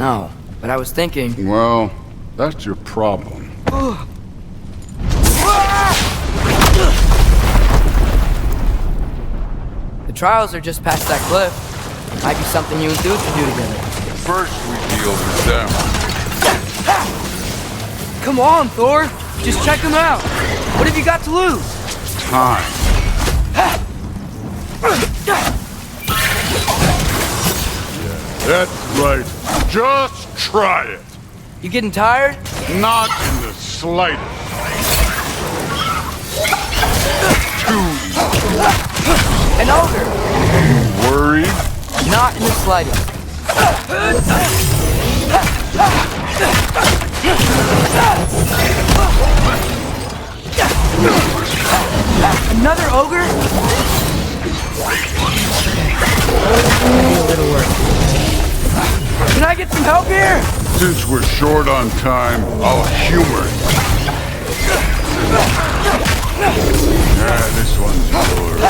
No, but I was thinking... Well, that's your problem. The trials are just past that cliff. Might be something you and Dude could do together. First we deal with them. Come on, Thor! Just check them out! What have you got to lose? Time. That's right. Just try it. You getting tired? Not in the slightest. Too easy. An ogre! Worried? Not in the slightest. Another ogre? Maybe a little work. Can I get some help here? Since we're short on time, I'll humor it. Yeah, this one's yours.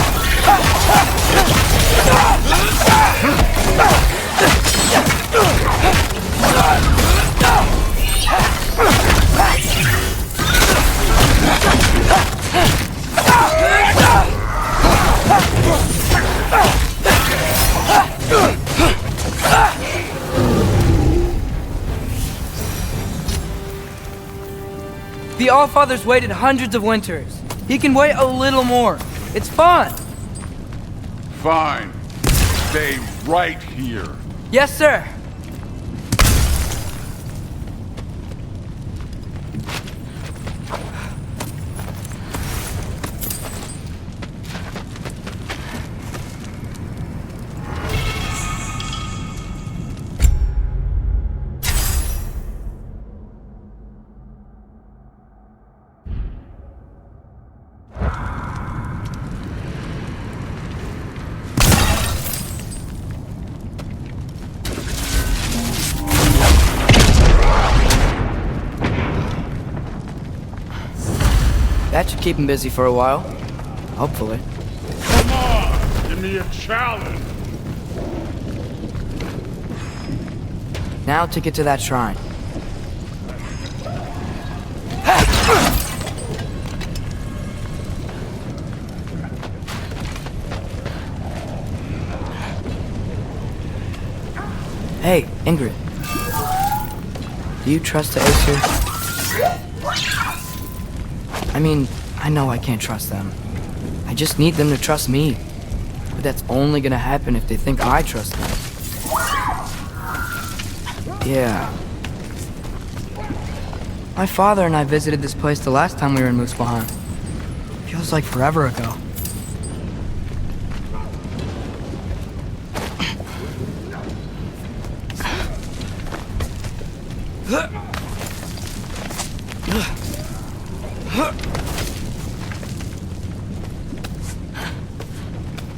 The Allfather's waited hundreds of winters. He can wait a little more. It's fun. Fine. Stay right here. Yes, sir. That should keep him busy for a while. Hopefully. Come on! Give me a challenge! Now to get to that shrine. Hey, Ingrid. Do you trust the Acer? I mean, I know I can't trust them. I just need them to trust me. But that's only gonna happen if they think I trust them. Yeah. My father and I visited this place the last time we were in Muspelheim. Feels like forever ago.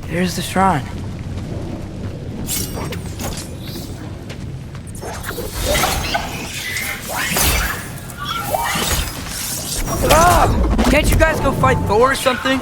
Here's the shrine. Ah! Can't you guys go fight Thor or something?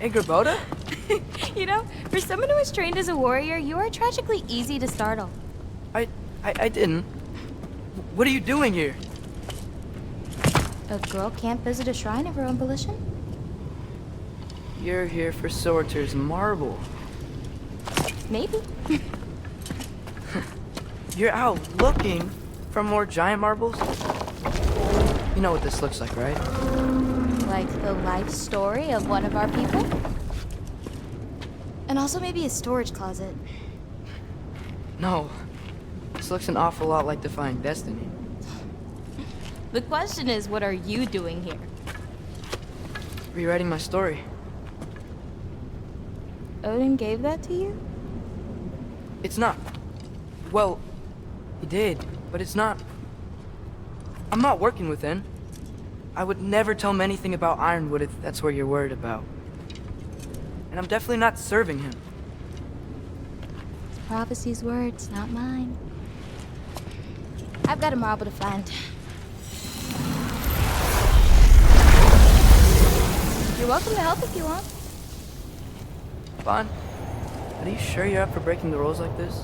Ingrid? You know, for someone who was trained as a warrior, you are tragically easy to startle. I didn't. What are you doing here? A girl can't visit a shrine of her own volition? You're here for Sorter's marble. Maybe. You're out looking for more giant marbles? You know what this looks like, right? Like the life story of one of our people? And also maybe a storage closet. No. This looks an awful lot like Defying Destiny. The question is, what are you doing here? Rewriting my story. Odin gave that to you? It's not. Well, he did, but it's not. I'm not working with him. I would never tell him anything about Ironwood if that's what you're worried about. And I'm definitely not serving him. It's prophecy's words, not mine. I've got a marble to find. You're welcome to help if you want. Fine. But are you sure you're up for breaking the rules like this?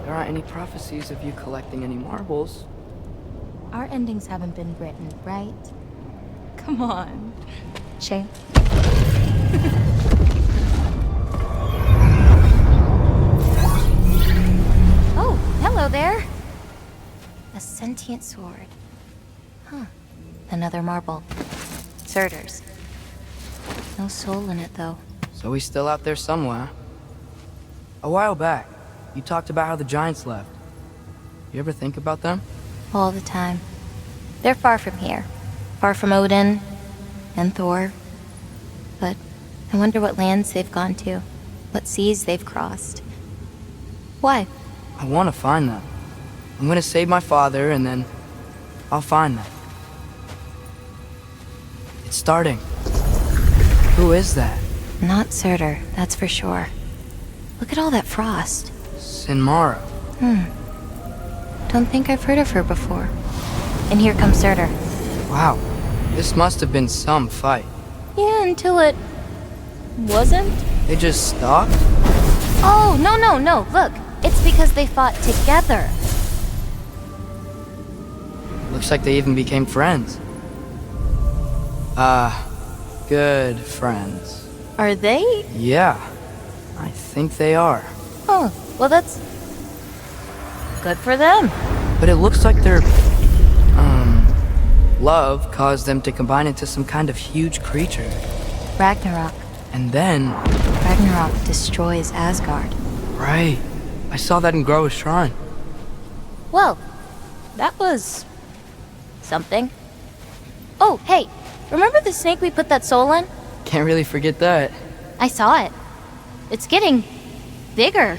There aren't any prophecies of you collecting any marbles. Our endings haven't been written, right? Come on. Champ. Oh, hello there. A sentient sword. Huh. Another marble. Surtur's. No soul in it, though. So he's still out there somewhere. A while back, you talked about how the giants left. You ever think about them? All the time. They're far from here. Far from Odin and Thor. But I wonder what lands they've gone to. What seas they've crossed. Why? I want to find them. I'm gonna save my father, and then I'll find them. It's starting. Who is that? Not Surtur, that's for sure. Look at all that frost. Sinmara. Don't think I've heard of her before. And here comes Surtur. Wow. This must have been some fight. Yeah, until it... wasn't? They just stopped? Oh, no. Look, it's because they fought together. Looks like they even became friends. Good friends. Are they? Yeah, I think they are. Oh, well that's... good for them. But it looks like their, love caused them to combine into some kind of huge creature. Ragnarok. And then... Ragnarok destroys Asgard. Right. I saw that in Groa's shrine. Well, that was... something. Oh, hey, remember the snake we put that soul in? Can't really forget that. I saw it. It's getting... bigger.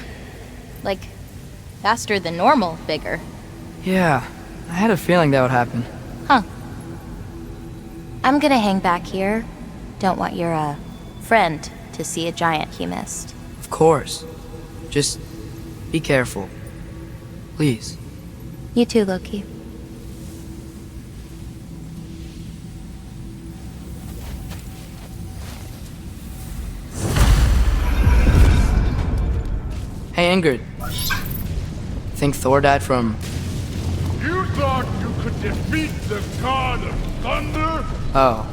Like, faster than normal bigger. Yeah, I had a feeling that would happen. Huh. I'm gonna hang back here. Don't want your, friend to see a giant he missed. Of course. Just be careful. Please. You too, Loki. Hey, Ingrid. Think Thor died from... You thought you could defeat the god of thunder? Oh.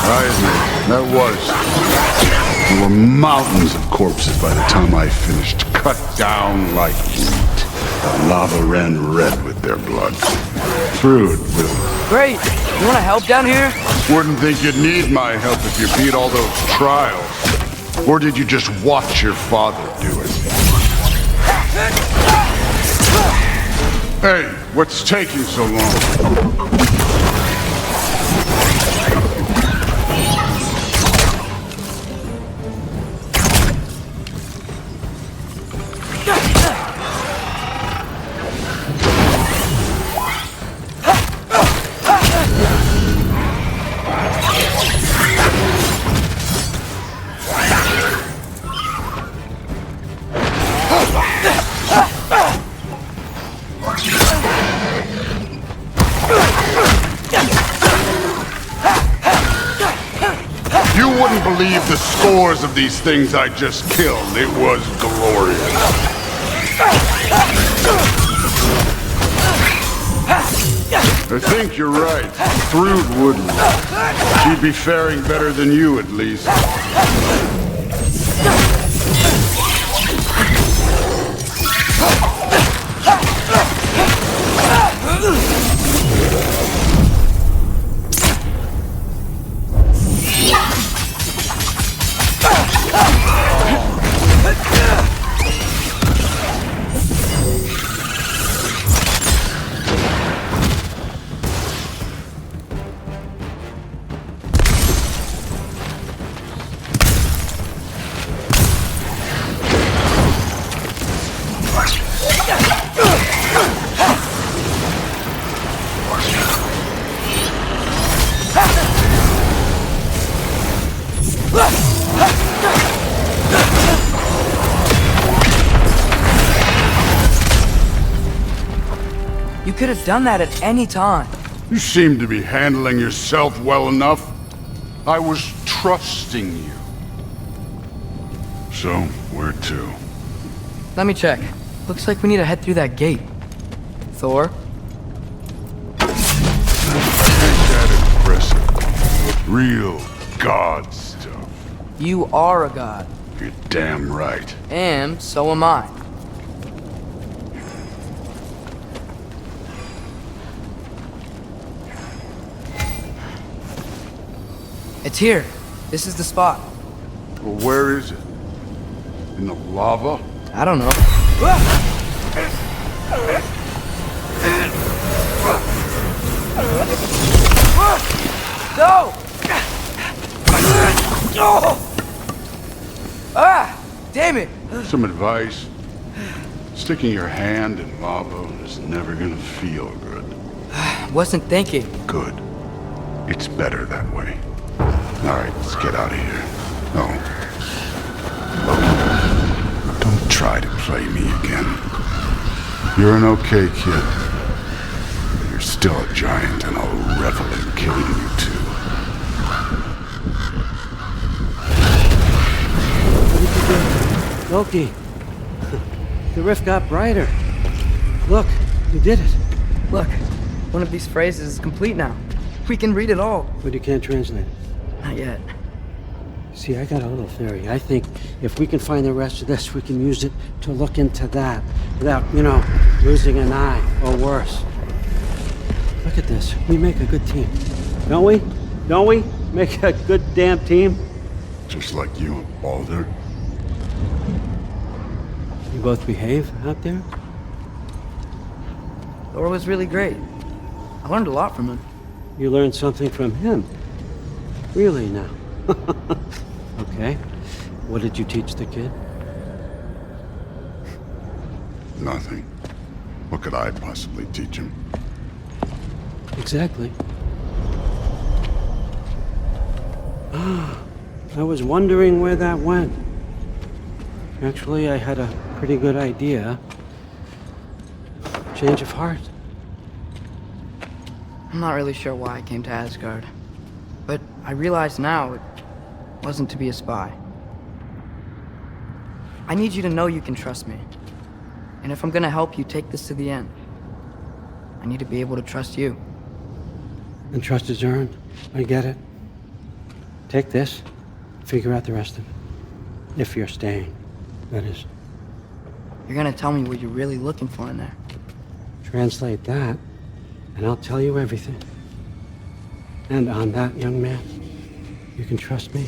I admit, that was. There were mountains of corpses by the time I finished, cut down like meat. The lava ran red with their blood. Through it with... Great! You wanna help down here? Wouldn't think you'd need my help if you beat all those trials. Or did you just watch your father do it? Hey, what's taking so long? scores of these things I just killed. It was glorious. I think you're right. Thrud wouldn't. She'd be faring better than you, at least. You could have done that at any time. You seem to be handling yourself well enough. I was trusting you. So, where to? Let me check. Looks like we need to head through that gate. Thor? Ain't that impressive? Real god stuff. You are a god. You're damn right. And so am I. It's here. This is the spot. Well, where is it? In the lava? I don't know. No! Ah! Damn it! Some advice? Sticking your hand in lava is never gonna feel good. Wasn't thinking. Good. It's better that way. Alright, let's get out of here. Oh. Look, don't try to play me again. You're an okay kid. But you're still a giant, and I'll revel in killing you too. What did you do? Loki. The rift got brighter. Look, you did it. Look, one of these phrases is complete now. We can read it all. But you can't translate it. Not yet. See, I got a little theory. I think if we can find the rest of this, we can use it to look into that without, losing an eye or worse. Look at this. We make a good team. Don't we? Don't we? Make a good damn team? Just like you and Baldur. You both behave out there? Thor was really great. I learned a lot from him. You learned something from him. Really now? Okay. What did you teach the kid? Nothing. What could I possibly teach him? Exactly. I was wondering where that went. Actually, I had a pretty good idea. Change of heart. I'm not really sure why I came to Asgard. But I realize now it wasn't to be a spy. I need you to know you can trust me. And if I'm gonna help you take this to the end, I need to be able to trust you. And trust is earned. I get it. Take this. Figure out the rest of it. If you're staying, that is. You're gonna tell me what you're really looking for in there. Translate that, and I'll tell you everything. And on that, young man, you can trust me.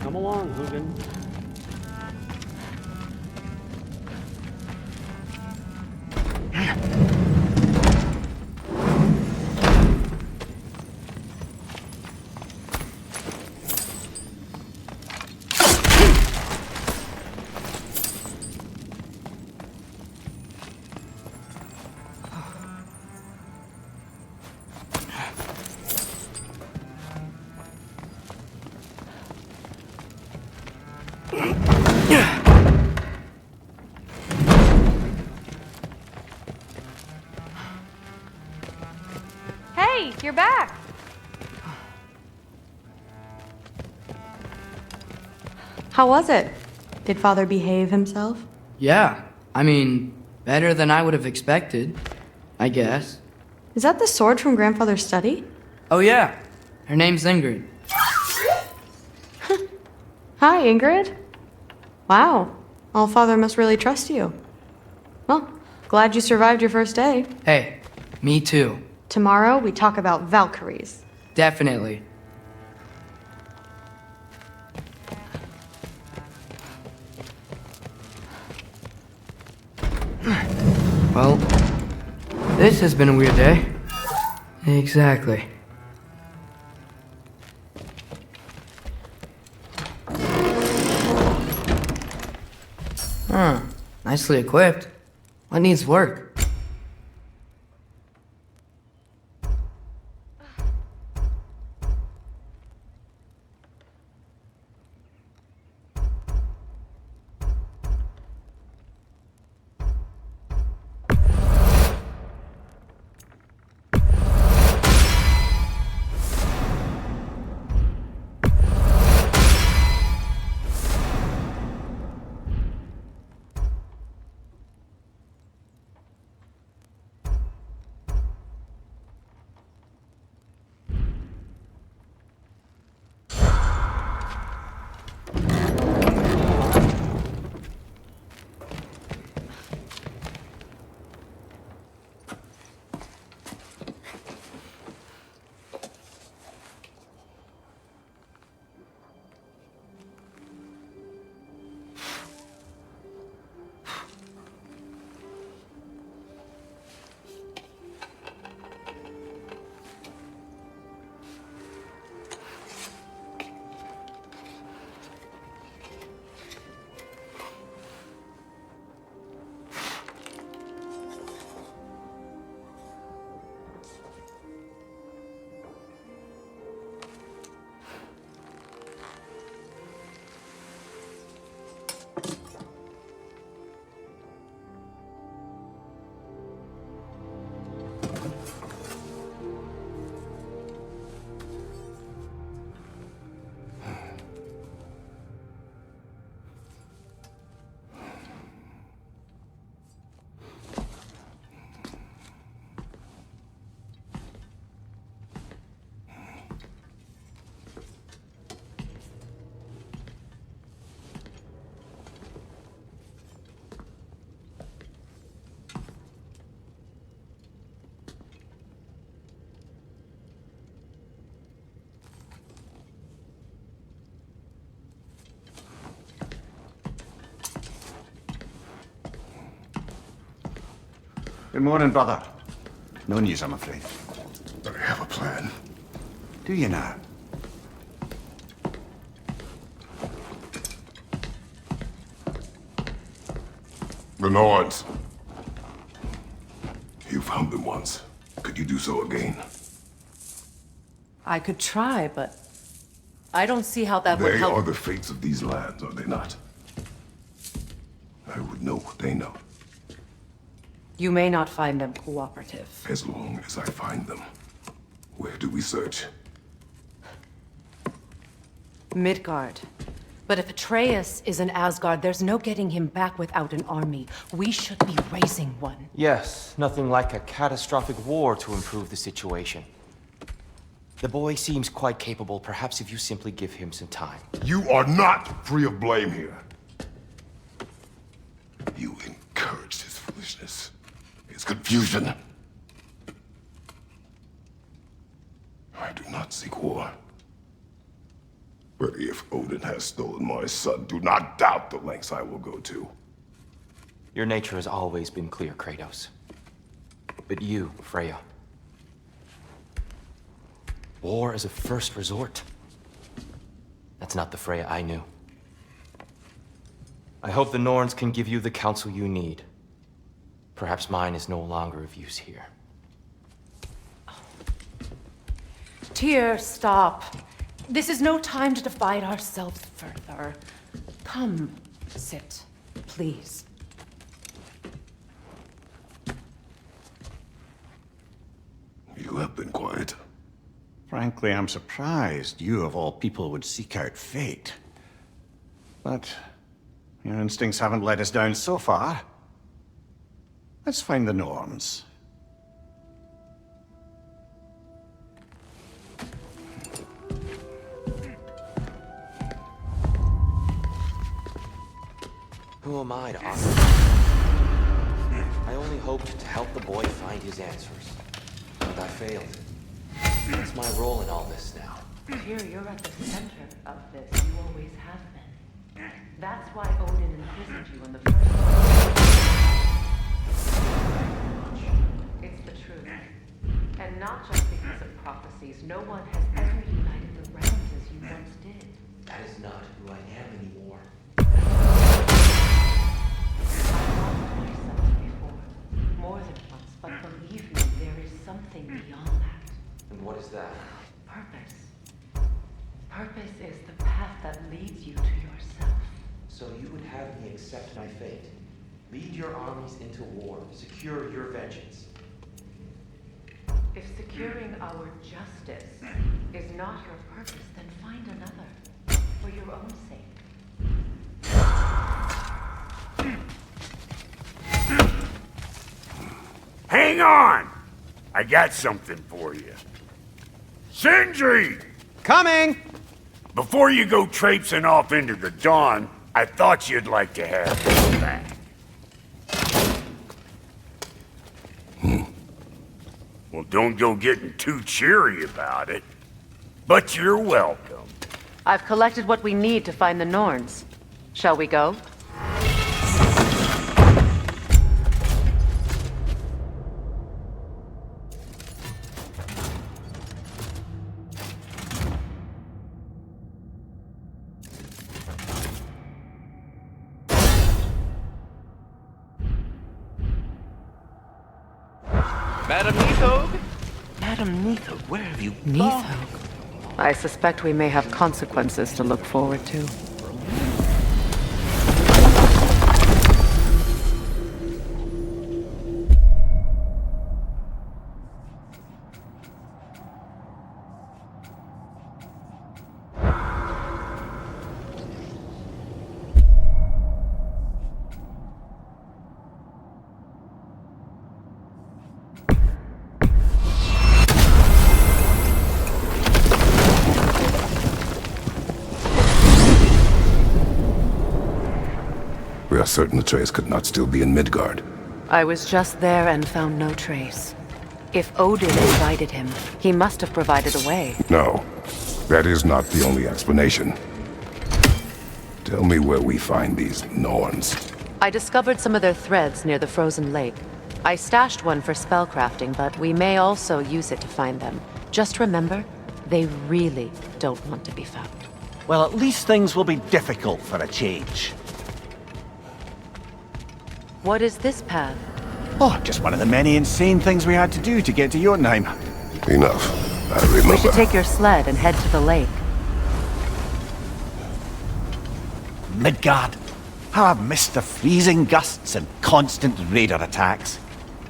Come along, Hugin. Hey, you're back! How was it? Did Father behave himself? Yeah, I mean, better than I would have expected, I guess. Is that the sword from Grandfather's study? Oh yeah, her name's Ingrid. Hi, Ingrid. Wow, All-Father must really trust you. Well, glad you survived your first day. Hey, me too. Tomorrow, we talk about Valkyries. Definitely. Well, this has been a weird day. Exactly. Huh. Nicely equipped. What needs work? Good morning, brother. No news, I'm afraid. I have a plan. Do you now? The Nords. You found them once. Could you do so again? I could try, but I don't see how that would They help. are the fates of these lands, are they not? I would know what they know, You may not find them cooperative. as long as I find them. Where do we search? Midgard. But if Athreus is in Asgard, there's no getting him back without an army. We should be raising one. Yes, nothing like a catastrophic war to improve the situation. The boy seems quite capable. Perhaps if you simply give him some time. You are not free of blame here. You encouraged his foolishness, his confusion. I do not seek war. But if Odin has stolen my son, do not doubt the lengths I will go to. Your nature has always been clear, Kratos. But you, Freya. War as a first resort. That's not the Freya I knew. I hope the Norns can give you the counsel you need. Perhaps mine is no longer of use here. Tyr, stop. This is no time to divide ourselves further. Come, sit, please. You have been quiet. Frankly, I'm surprised you of all people would seek out fate. But your instincts haven't let us down so far. Let's find the Norns. Who am I to argue? I only hoped to help the boy find his answers. And I failed. What's my role in all this now? Tyr, you're at the center of this. You always have been. That's why Odin imprisoned you in the first place. It's the truth. And not just because of prophecies. No one has ever united the realms as you once did. That is not who I am anymore. I've lost myself before. More than once, but believe me, there is something beyond that. And what is that? Purpose. Purpose is the path that leads you to yourself. So you would have me accept my fate, lead your armies into war, secure your vengeance. If securing our justice is not your purpose, then find another, for your own sake. Hang on! I got something for you. Sindri! Coming! Before you go traipsing off into the dawn, I thought you'd like to have this back. Well, don't go getting too cheery about it. But you're welcome. I've collected what we need to find the Norns. Shall we go? Madam Neathog? Madam Neathog, where have you gone? I suspect we may have consequences to look forward to. We are certain Athreus could not still be in Midgard. I was just there and found no trace. If Odin invited him, he must have provided a way. No, that is not the only explanation. Tell me where we find these Norns. I discovered some of their threads near the frozen lake. I stashed one for spellcrafting, but we may also use it to find them. Just remember, they really don't want to be found. Well, at least things will be difficult for a change. What is this path? Oh, just one of the many insane things we had to do to get to Jotunheim. Enough. I remember. We should take your sled and head to the lake. Midgard. How I've missed the freezing gusts and constant raider attacks.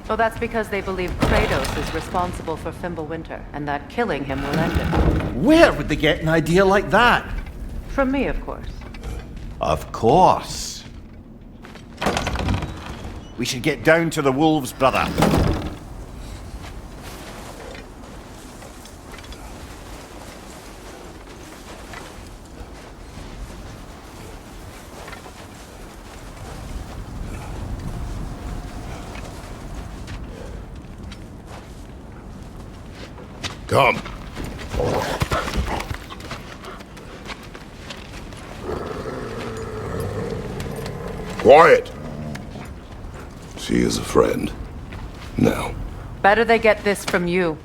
Well, that's because they believe Kratos is responsible for Fimbulwinter, and that killing him will end it. Where would they get an idea like that? From me, of course. Of course. We should get down to the wolves, brother. Come. Quiet! She is a friend. Now. Better they get this from you.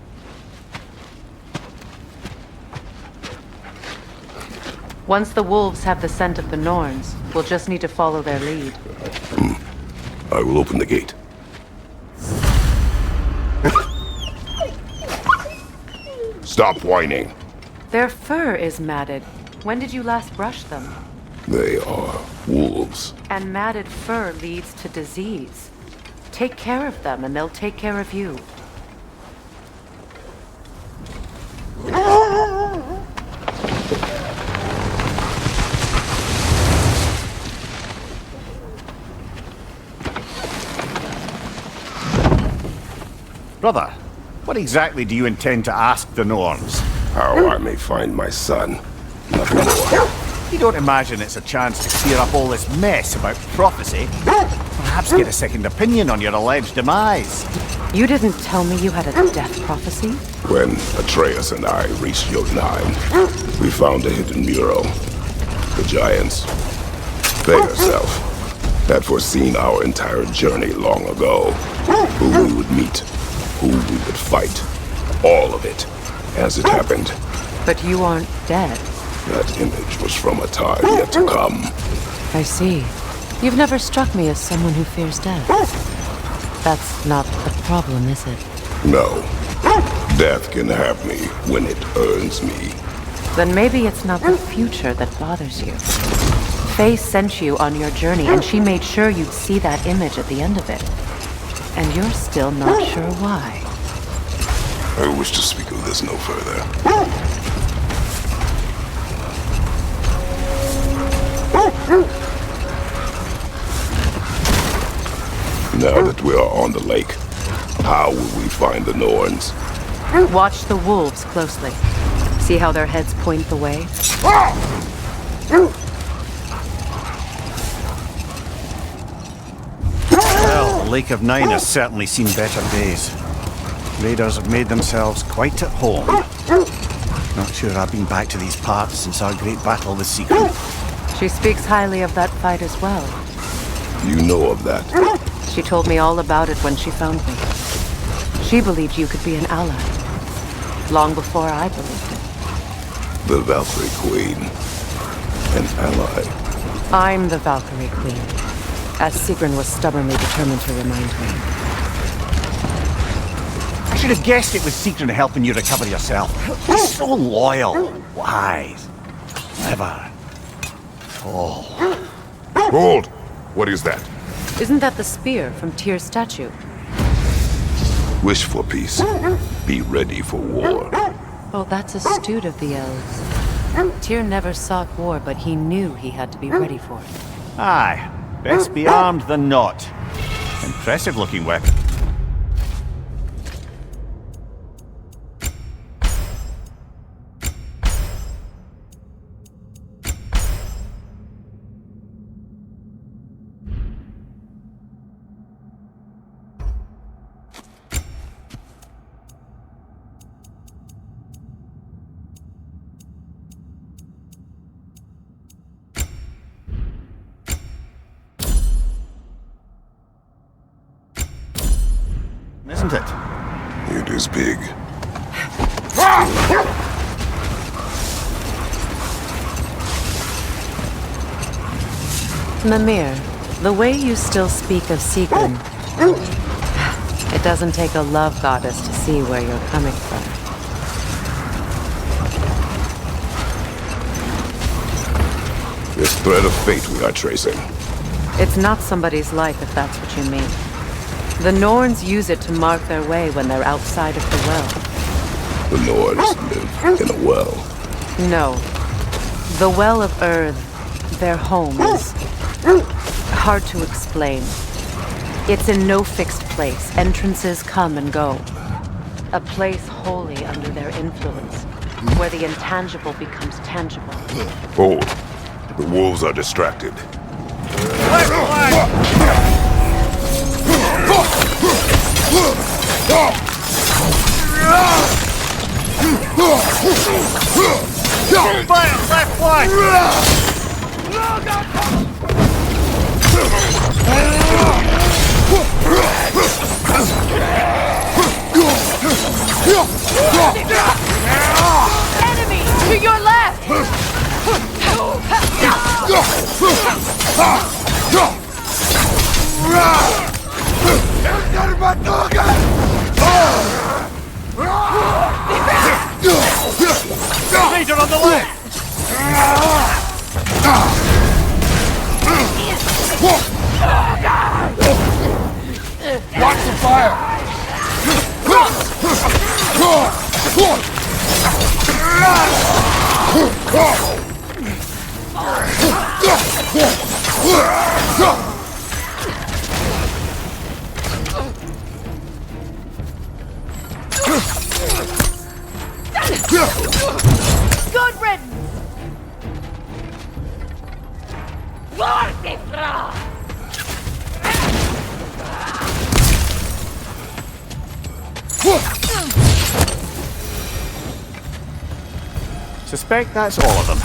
Once the wolves have the scent of the Norns, we'll just need to follow their lead. I will open the gate. Stop whining. Their fur is matted. When did you last brush them? They are wolves. And matted fur leads to disease. Take care of them, and they'll take care of you. Brother, what exactly do you intend to ask the Norns? How I may find my son. Nothing more. You don't imagine it's a chance to clear up all this mess about prophecy? Perhaps get a second opinion on your alleged demise. You didn't tell me you had a death prophecy? When Athreus and I reached Jotunheim, we found a hidden mural. The giants, they herself, had foreseen our entire journey long ago. Who we would meet, who we would fight. All of it, as it happened. But you aren't dead. That image was from a time yet to come. I see. You've never struck me as someone who fears death. That's not the problem, is it? No. Death can have me when it earns me. Then maybe it's not the future that bothers you. Faye sent you on your journey, and she made sure you'd see that image at the end of it. And you're still not sure why. I wish to speak of this no further. Now that we are on the lake, how will we find the Norns? Watch the wolves closely. See how their heads point the way? Well, the Lake of Nine has certainly seen better days. Raiders have made themselves quite at home. Not sure I've been back to these parts since our great battle with Secret. She speaks highly of that fight as well. You know of that? She told me all about it when she found me. She believed you could be an ally. Long before I believed it. The Valkyrie Queen. An ally. I'm the Valkyrie Queen, as Sigrun was stubbornly determined to remind me. I should have guessed it was Secret helping you recover yourself. He's so loyal, wise, clever. Oh. Hold! What is that? Isn't that the spear from Tyr's statue? Wish for peace. Be ready for war. Oh, that's astute of the elves. Tyr never sought war, but he knew he had to be ready for it. Aye, best be armed than not. Impressive looking weapon. Isn't it? It is big. Mimir, the way you still speak of Sigrun, it doesn't take a love goddess to see where you're coming from. This thread of fate we are tracing. It's not somebody's life, if that's what you mean. The Norns use it to mark their way when they're outside of the well. The Norns live in a well. No. The Well of Earth, their home, is hard to explain. It's in no fixed place. Entrances come and go. A place wholly under their influence, where the intangible becomes tangible. Hold. The wolves are distracted. Left one! Enemy! To your left! Leader on the left! Watch the fire! Good riddance! Suspect that's all of them.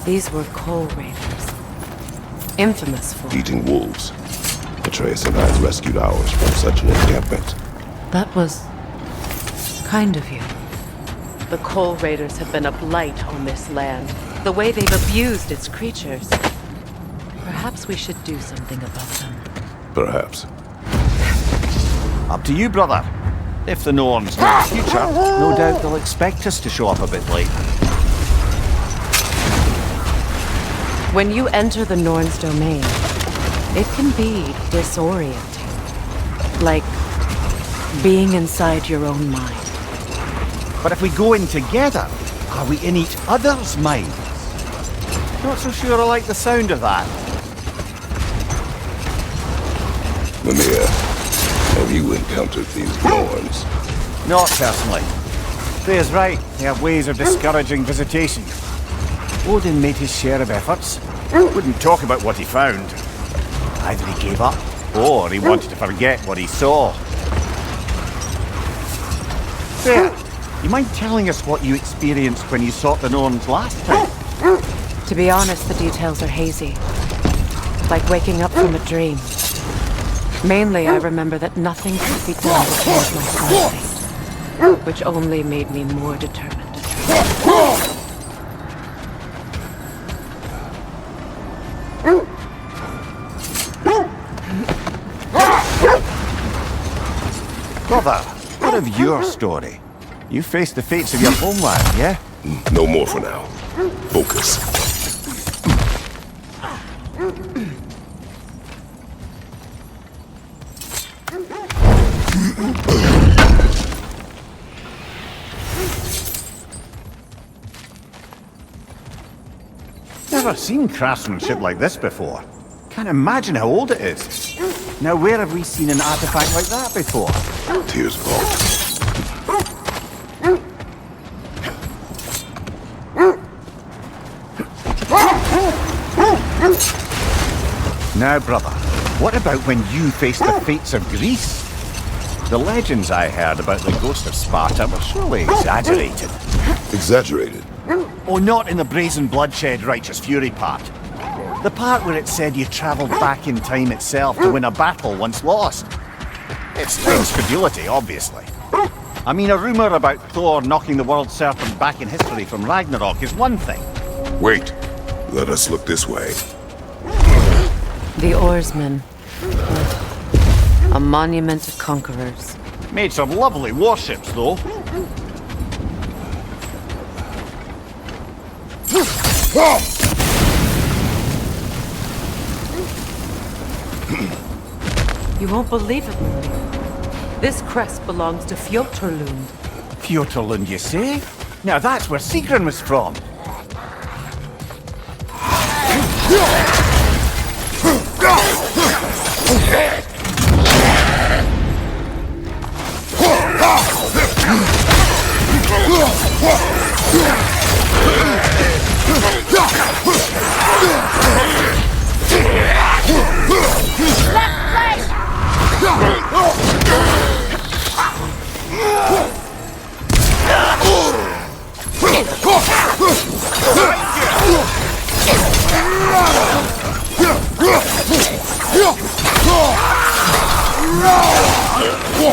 These were coal raiders. Infamous for... Eating wolves. Athreus and I rescued ours from such an encampment. That was... kind of you. The coal raiders have been a blight on this land. The way they've abused its creatures. Perhaps we should do something about them. Perhaps. Up to you, brother. If the Norns know the future, no doubt they'll expect us to show up a bit late. When you enter the Norn's domain, it can be disorienting. Like being inside your own mind. But if we go in together, are we in each other's minds? Not so sure I like the sound of that. Mimir, have you encountered these Norns? Not personally. Freya's right, they have ways of discouraging visitation. Odin made his share of efforts. Wouldn't talk about what he found. Either he gave up, or he wanted to forget what he saw. Freya, you mind telling us what you experienced when you sought the Norns last time? To be honest, the details are hazy. Like waking up from a dream. Mainly, I remember that nothing could be done to change my son's fate. Which only made me more determined to try. Brother, what of your story? You faced the fates of your homeland, yeah? No more for now. Focus. Never seen craftsmanship like this before. Can't imagine how old it is. Now where have we seen an artifact like that before? Tears vault. Now, brother, what about when you faced the fates of Greece? The legends I heard about the ghost of Sparta were surely exaggerated. Exaggerated? Oh, not in the brazen bloodshed righteous fury part. The part where it said you travelled back in time itself to win a battle once lost. It's strange credulity, obviously. I mean, a rumour about Thor knocking the world serpent back in history from Ragnarok is one thing. Wait. Let us look this way. The oarsmen. A monument to conquerors. Made some lovely warships, though. You won't believe it. This crest belongs to Fjoturlund. Fjoturlund, you say? Now that's where Sigrun was from.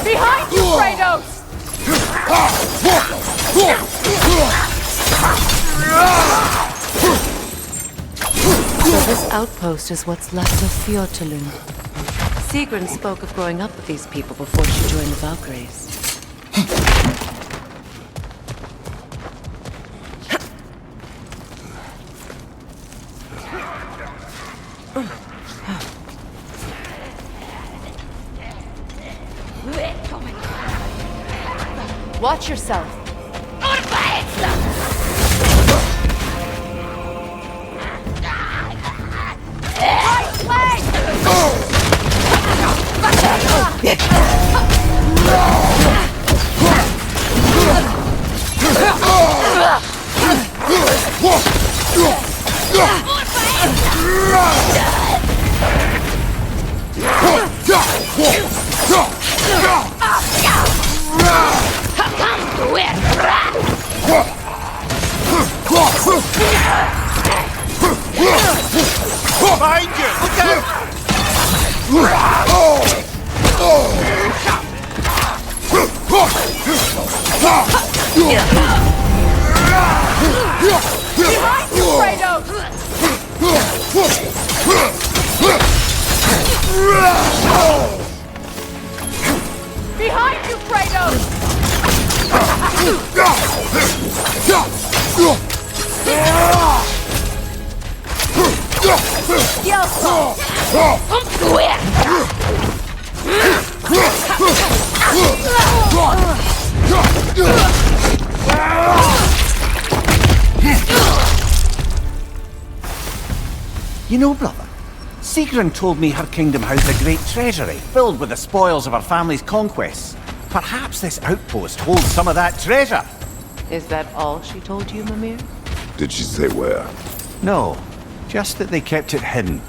Behind you, Kratos! So this outpost is what's left of Fjortulund. Sigrun spoke of growing up with these people before she joined the Valkyries. Watch yourself. Behind you! Look out! Behind you, Kratos! Behind you, Kratos! You know, brother, Sigrun told me her kingdom housed a great treasury filled with the spoils of her family's conquests. Perhaps this outpost holds some of that treasure. Is that all she told you, Mimir? Did she say where? No, just that they kept it hidden.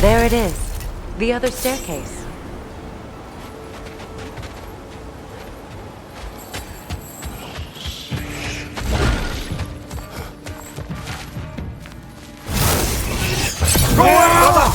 There it is. The other staircase. Go on, brother!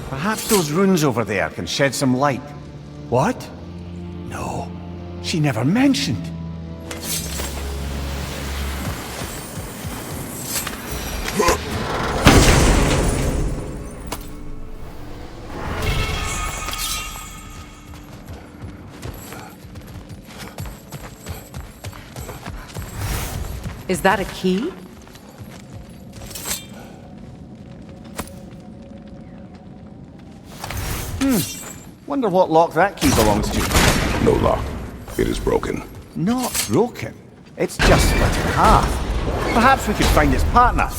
Perhaps those runes over there can shed some light. What? No, she never mentioned. Is that a key? Wonder what lock that key belongs to. No lock. It is broken. Not broken. It's just split in half. Perhaps we could find its partner.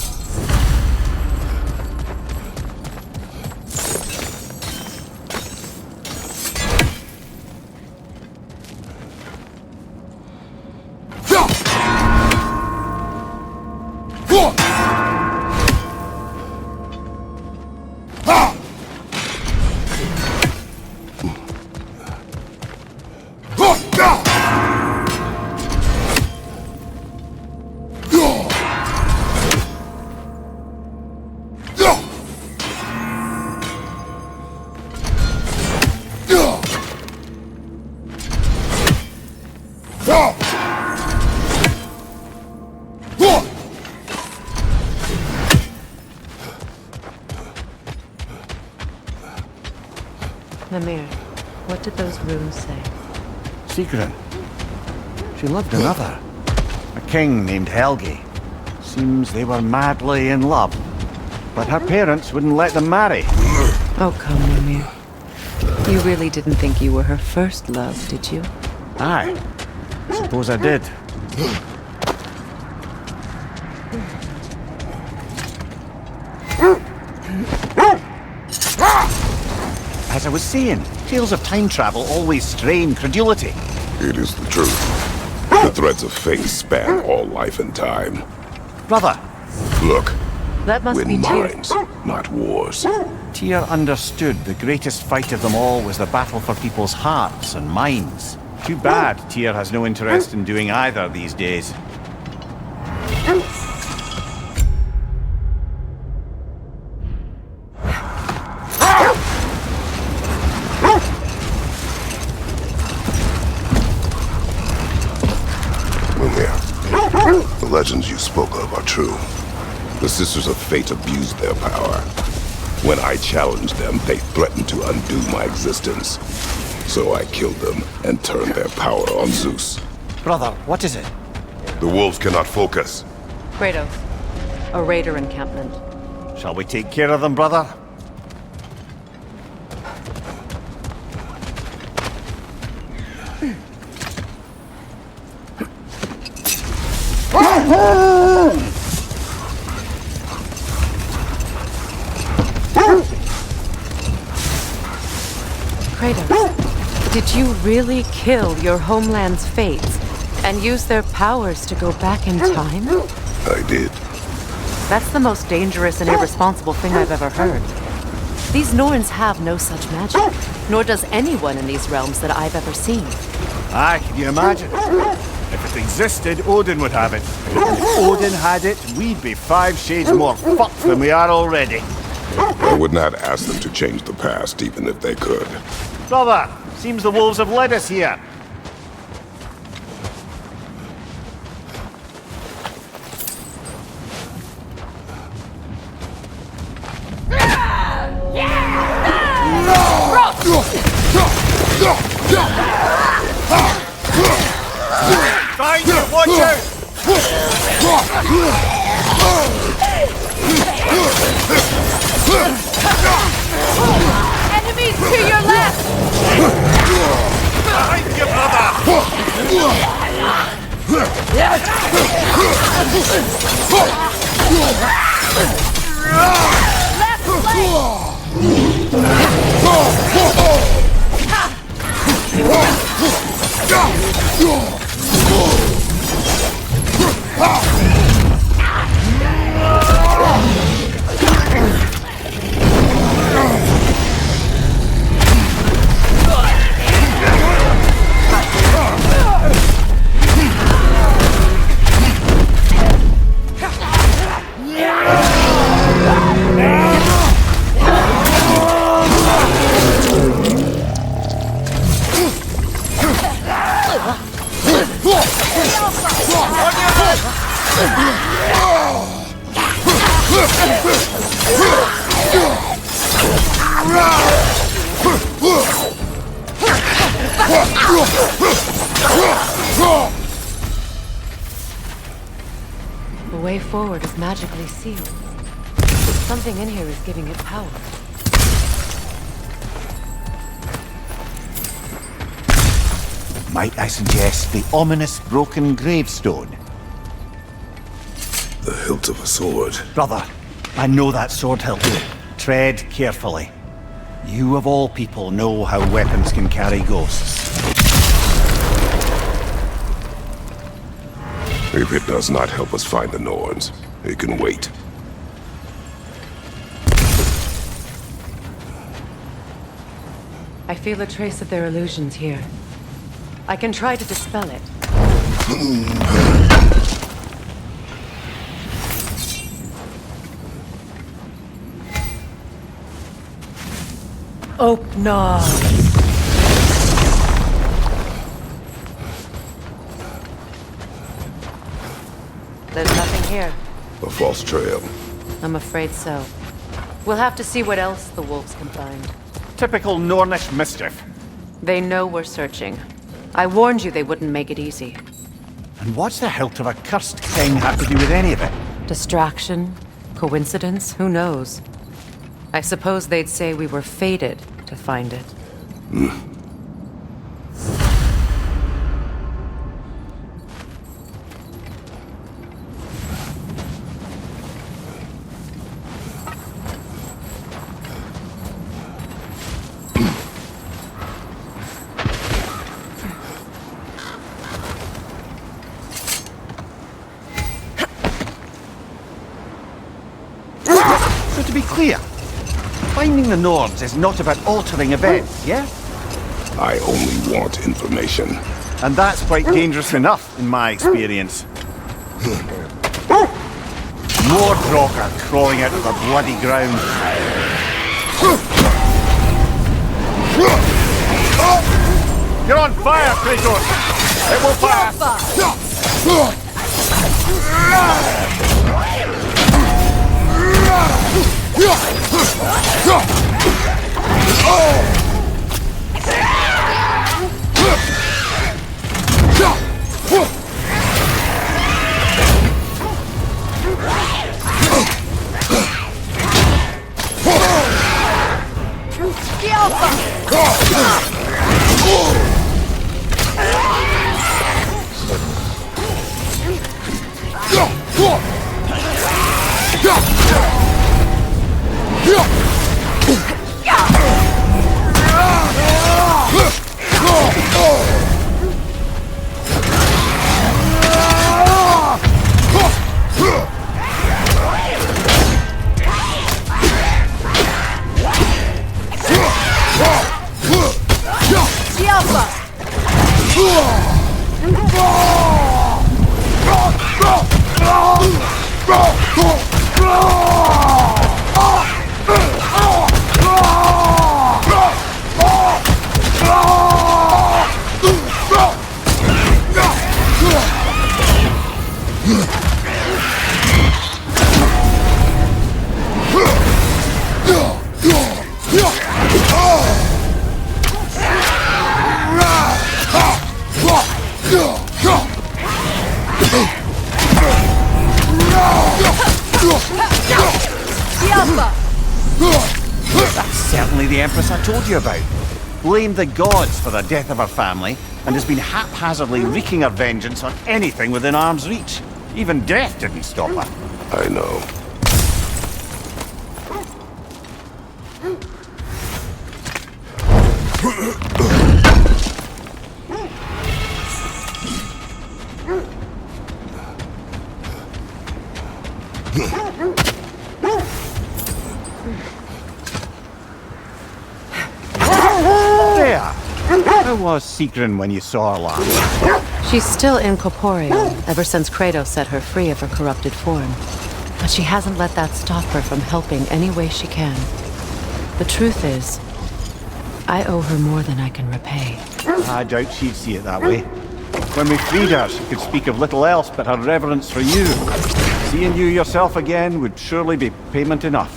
Mimir, what did those runes say? Sigrun. She loved another. A king named Helgi. Seems they were madly in love. But her parents wouldn't let them marry. Oh, come, Mimir. You really didn't think you were her first love, did you? Aye. Suppose I did. As I was saying, tales of time travel always strain credulity. It is the truth. The threads of fate span all life and time. Brother, Look, That must be win Tyr's. minds, not wars. Tyr understood the greatest fight of them all was the battle for people's hearts and minds. Too bad Tyr has no interest in doing either these days. Mimir, the legends you spoke of are true. The Sisters of Fate abused their power. When I challenged them, they threatened to undo my existence. So I killed them and turned their power on Zeus. Brother, what is it? The wolves cannot focus. Kratos. A raider encampment. Shall we take care of them, brother? Kratos, did you really kill your homeland's fates and use their powers to go back in time? I did. That's the most dangerous and irresponsible thing I've ever heard. These Norns have no such magic, nor does anyone in these realms that I've ever seen. Aye, can you imagine? If it existed, Odin would have it. If Odin had it, we'd be 5 shades more fucked than we are already. I would not ask them to change the past, even if they could. Brother, seems the wolves have led us here. Find you, watch out! Enemies to your left! Behind you, brother! Left leg! The way forward is magically sealed. Something in here is giving it power. Might I suggest the ominous broken gravestone? The hilt of a sword. Brother, I know that sword hilt. Tread carefully. You of all people know how weapons can carry ghosts. If it does not help us find the Norns, it can wait. I feel a trace of their illusions here. I can try to dispel it. Oaknog. There's nothing here. A false trail. I'm afraid so. We'll have to see what else the wolves can find. Typical Nornish mischief. They know we're searching. I warned you they wouldn't make it easy. And what's the hilt of a cursed king have to do with any of it? Distraction? Coincidence? Who knows? I suppose they'd say we were fated to find it. So to be clear, finding the Nords is not about altering events, yeah? I only want information. And that's quite dangerous enough, in my experience. Mordrock are crawling out of the bloody ground. You're on fire, Kratos! It will pass! That's certainly the Empress I told you about. Blamed the gods for the death of her family, and has been haphazardly wreaking her vengeance on anything within arm's reach. Even death didn't stop her. I know. There! How was Sigrun when you saw her last? She's still incorporeal, ever since Kratos set her free of her corrupted form. But she hasn't let that stop her from helping any way she can. The truth is, I owe her more than I can repay. I doubt she'd see it that way. When we freed her, she could speak of little else but her reverence for you. Seeing you yourself again would surely be payment enough.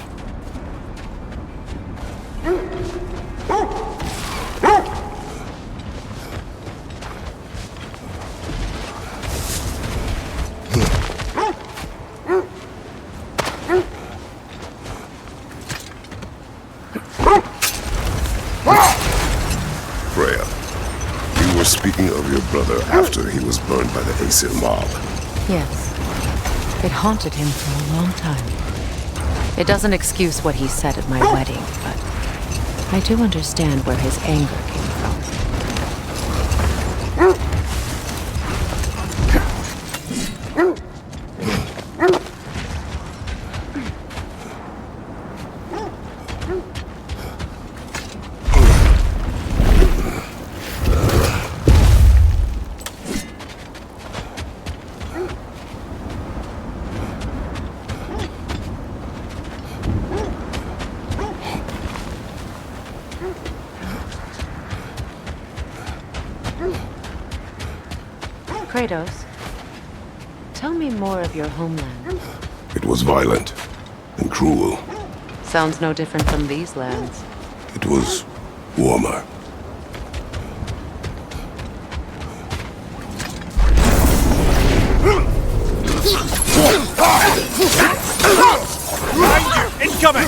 Freya, you were speaking of your brother after he was burned by the Aesir mob. Yes. It haunted him for a long time. It doesn't excuse what he said at my wedding, but I do understand where his anger came from. Kratos, tell me more of your homeland. It was violent and cruel. Sounds no different from these lands. It was warmer. Incoming!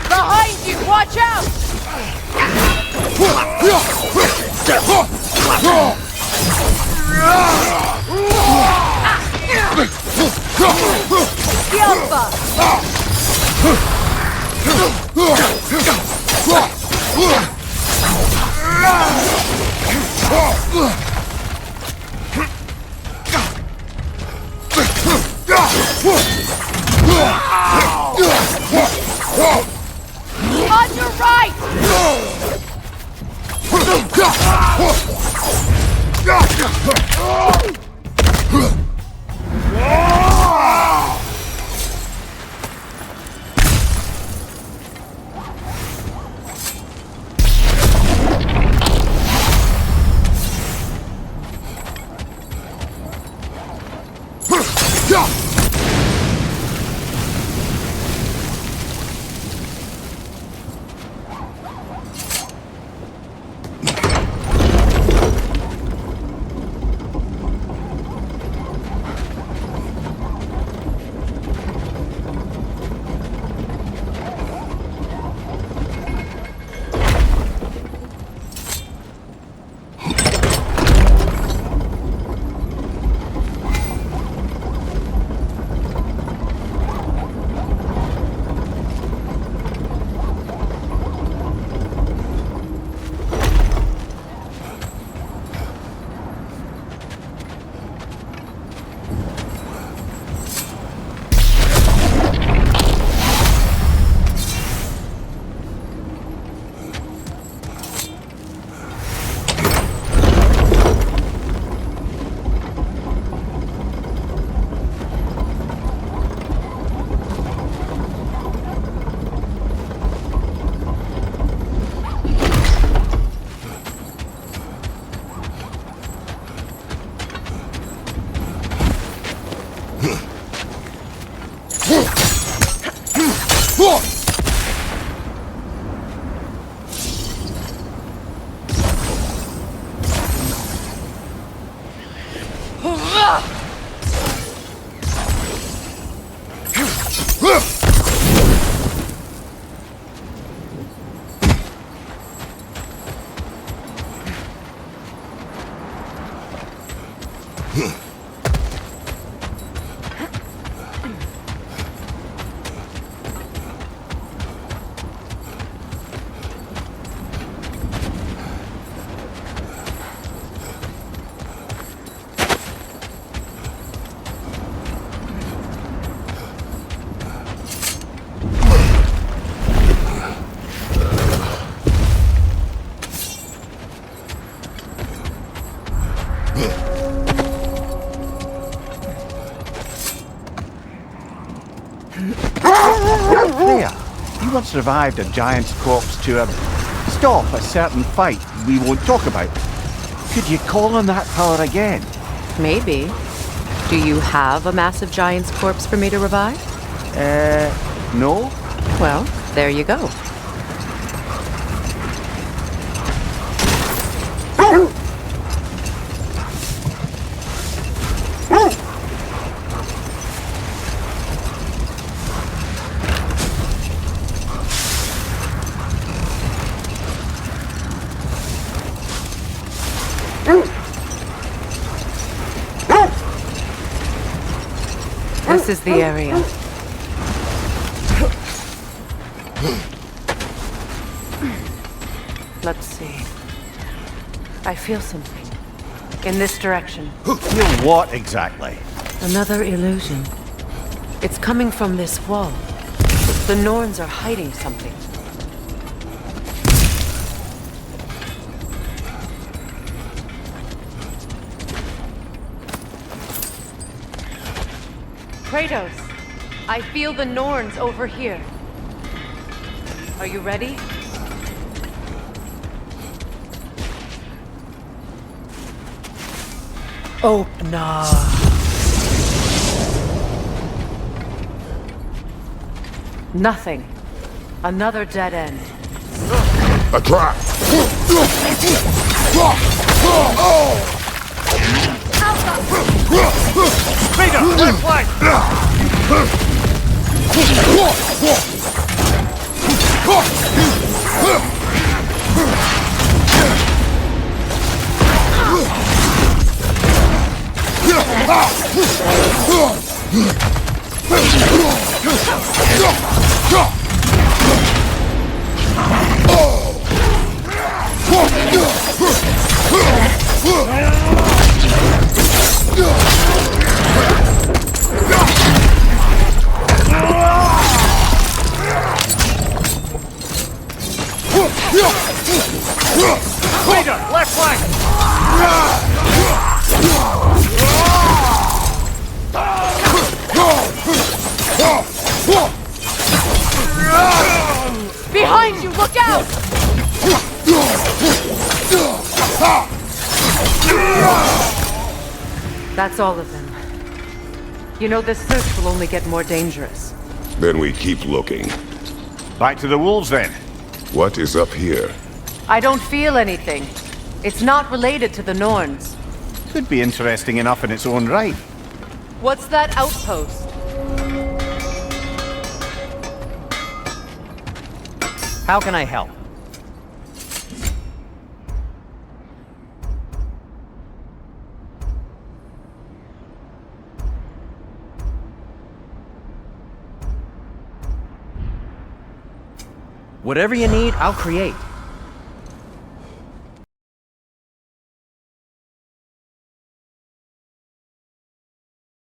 Behind you! Watch out! On your right! There! You once revived a giant's corpse to stop a certain fight we won't talk about. Could you call on that power again? Maybe. Do you have a massive giant's corpse for me to revive? No? Well, there you go. This is the area. Let's see. I feel something. In this direction. Feel what exactly? Another illusion. It's coming from this wall. The Norns are hiding something. Kratos, I feel the Norns over here. Are you ready? Open up. Nothing. Another dead end. A trap! Vega, left flank! Vega, left flank! Behind you, look out! That's all of them. You know, this search will only get more dangerous. Then we keep looking. Back to the wolves, then. What is up here? I don't feel anything. It's not related to the Norns. Could be interesting enough in its own right. What's that outpost? How can I help? Whatever you need, I'll create.